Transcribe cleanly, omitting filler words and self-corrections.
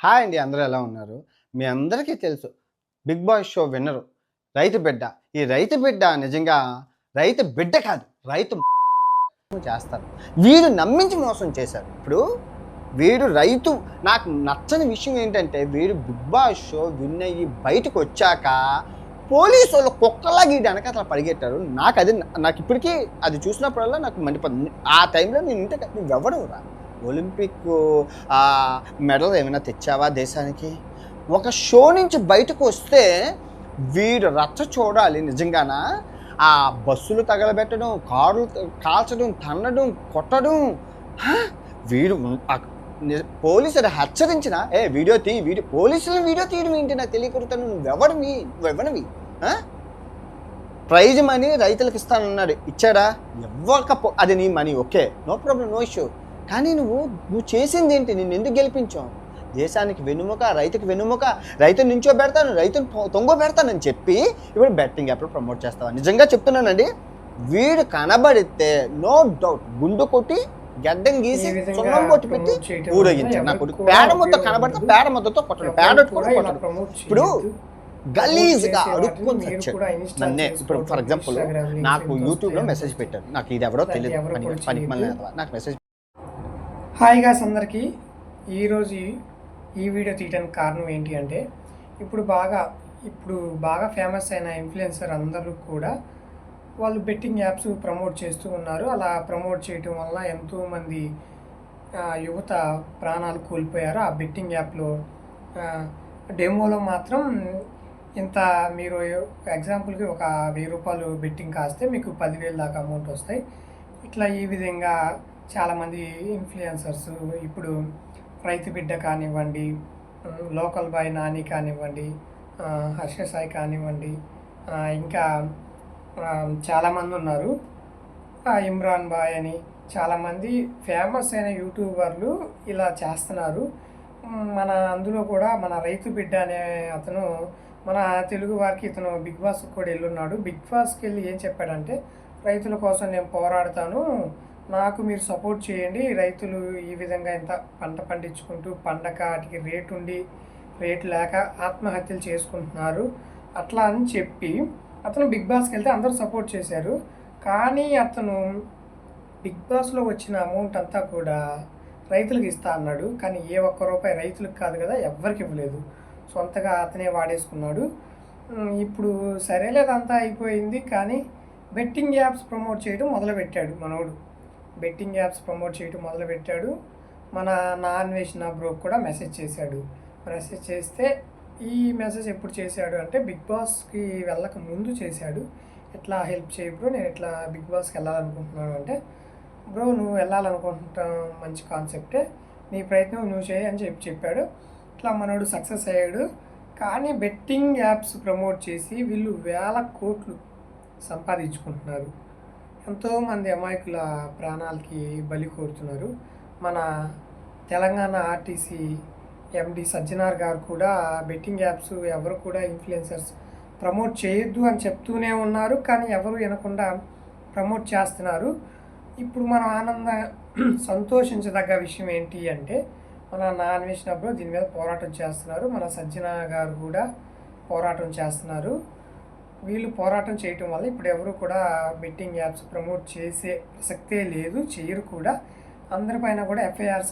Hi అండి. అందరూ ఎలా ఉన్నారు? మీ అందరికీ తెలుసు 'బిగ్ బాస్' షో విన్నరు 'రైతు బిడ్డ'. ఈ రైతు బిడ్డ నిజంగా రైతు బిడ్డ కాదు. రైతు చేస్తారు. వీడు నమ్మించి మోసం చేశారు. ఇప్పుడు వీడు రైతు నాకు నచ్చని విషయం ఏంటంటే వీడు 'బిగ్ బాస్' షో విన్ అయ్యి బయటకొచ్చాక పోలీసోళ్ళు కుక్కలాగా ఈడు వెనకాతల పరిగెట్టారు. నాకు ఇప్పటికీ అది చూసినప్పుడల్లా నాకు మండిపోతుంది. ఆ టైంలో నేను ఉంటే నువ్వెవడురా? ఒలింపిక్ మెడల్ ఏమైనా తెచ్చావా దేశానికి? ఒక షో నుంచి బయటకు వస్తే వీడు రచ్చ చూడాలి నిజంగానా. ఆ బస్సులు తగలబెట్టడం, కార్లు కాల్చడం, తన్నడం, కొట్టడం. వీడు పోలీసులు హెచ్చరించిన వీడియో పోలీసులు వీడియో తీయడం ఏంటి నాకు తెలియకూడతాను. నువ్వెవరివి? ప్రైజ్ మనీ రైతులకు ఇస్తానన్నాడు, ఇచ్చాడా? అది నీ money, okay, no problem, no issue. కానీ నువ్వు చేసింది ఏంటి? నిన్ను ఎందుకు గెలిపించావు? దేశానికి వెన్నుముక, రైతుకి వెన్నుముక, రైతుని నుంచో పెడతాను, రైతుని తొంగో పెడతానని చెప్పి ఇప్పుడు బెట్టింగ్ యాప్లో ప్రమోట్ చేస్తావా? నిజంగా చెప్తున్నానండి, వీడు కనబడితే నో డౌట్ గుండు కొట్టి గడ్డం గీసి సున్నం కొట్టి పెట్టి ఊరేగించాడు. నా కొడుకు పేడ ముద్ద కనబడితే పేడ ముద్దతో కొట్టడు, పేడ కూడా కొట్టడు. ఇప్పుడు గలీజ్గా అడుక్కొని వచ్చాడు నన్నే. ఇప్పుడు ఫర్ ఎగ్జాంపుల్ నాకు యూట్యూబ్లో మెసేజ్ పెట్టాడు, నాకు ఇది ఎవరో తెలియదు, పనికి మళ్ళీ నాకు మెసేజ్. హాయ్ గాయ్స్ అందరికీ. ఈరోజు ఈ వీడియో తీయడానికి కారణం ఏంటి అంటే ఇప్పుడు బాగా ఫేమస్ అయిన ఇన్ఫ్లుయెన్సర్ అందరూ కూడా వాళ్ళు బెట్టింగ్ యాప్స్ ప్రమోట్ చేస్తూ ఉన్నారు. అలా ప్రమోట్ చేయటం వల్ల ఎంతోమంది యువత ప్రాణాలు కోల్పోయారు. ఆ బెట్టింగ్ యాప్లో డెమోలో మాత్రం ఇంత మీరు ఎగ్జాంపుల్కి ఒక 1000 రూపాయలు బెట్టింగ్ కాస్తే మీకు 10,000 దాకా అమౌంట్ వస్తాయి. ఇట్లా ఈ విధంగా చాలామంది ఇన్ఫ్లుయెన్సర్స్ ఇప్పుడు రైతు బిడ్డ కానివ్వండి, లోకల్ బాయ్ నాని కానివ్వండి, హర్ష సాయి కానివ్వండి, ఇంకా చాలామంది ఉన్నారు, ఇమ్రాన్ బాయ్ అని చాలామంది ఫేమస్ అయిన యూట్యూబర్లు ఇలా చేస్తున్నారు. అందులో కూడా మన రైతు బిడ్డ అనే అతను మన తెలుగు వారికి ఇతను బిగ్ బాస్కి కూడా వెళ్ళున్నాడు. బిగ్ బాస్కి వెళ్ళి ఏం చెప్పాడంటే, రైతుల కోసం నేను పోరాడతాను, నాకు మీరు సపోర్ట్ చేయండి, రైతులు ఈ విధంగా ఇంత పంట పండించుకుంటూ పండగ వాటికి రేటు లేక ఆత్మహత్యలు చేసుకుంటున్నారు అట్లా అని చెప్పి అతను బిగ్ బాస్కి వెళ్తే అందరూ సపోర్ట్ చేశారు. కానీ అతను బిగ్ బాస్లో వచ్చిన అమౌంట్ అంతా కూడా రైతులకు ఇస్తా అన్నాడు. కానీ ఏ ఒక్క రూపాయి రైతులకు కాదు కదా, ఎవ్వరికి ఇవ్వలేదు, సొంతగా అతనే వాడేసుకున్నాడు. ఇప్పుడు సరేలేదంతా అయిపోయింది. కానీ బెట్టింగ్ యాప్స్ ప్రమోట్ చేయడం మొదలుపెట్టాడు మనోడు. బెట్టింగ్ యాప్స్ ప్రమోట్ చేయడం మొదలుపెట్టాడు. మన నాన్వేషణ బ్రో కూడా మెసేజ్ చేశాడు. మెసేజ్ చేస్తే ఈ మెసేజ్ ఎప్పుడు చేశాడు అంటే బిగ్ బాస్కి వెళ్ళక ముందు చేశాడు. ఎట్లా హెల్ప్ చేయి బ్రో, నేను ఇట్లా బిగ్ బాస్కి వెళ్ళాలనుకుంటున్నాను అంటే, బ్రో నువ్వు వెళ్ళాలనుకుంటున్నావు మంచి కాన్సెప్టే, నీ ప్రయత్నం నువ్వు చేయి అని చెప్పాడు. ఇట్లా మనోడు సక్సెస్ అయ్యాడు. కానీ బెట్టింగ్ యాప్స్ ప్రమోట్ చేసి వీళ్ళు 1000 కోట్లు సంపాదించుకుంటున్నారు. ఎంతోమంది అమాయకుల ప్రాణాలకి బలి కోరుతున్నారు. మన తెలంగాణ ఆర్టీసీ ఎండి సజ్జనార్ గారు కూడా బెట్టింగ్ యాప్స్ ఎవరు కూడా ఇన్ఫ్లుయెన్సర్స్ ప్రమోట్ చేయొద్దు అని చెప్తూనే ఉన్నారు. కానీ ఎవరు వినకుండా ప్రమోట్ చేస్తున్నారు. ఇప్పుడు మనం సంతోషించదగ్గ విషయం ఏంటి అంటే, మన నాన్వేషినప్పుడు దీని మీద పోరాటం చేస్తున్నారు. మన సజ్జన గారు కూడా పోరాటం చేస్తున్నారు. వీళ్ళు పోరాటం చేయటం వల్ల ఇప్పుడు ఎవరు కూడా బెట్టింగ్ యాప్స్ ప్రమోట్ చేసే ప్రసక్తే లేదు, చేయరు కూడా. అందరిపైన కూడా ఎఫ్ఐఆర్స్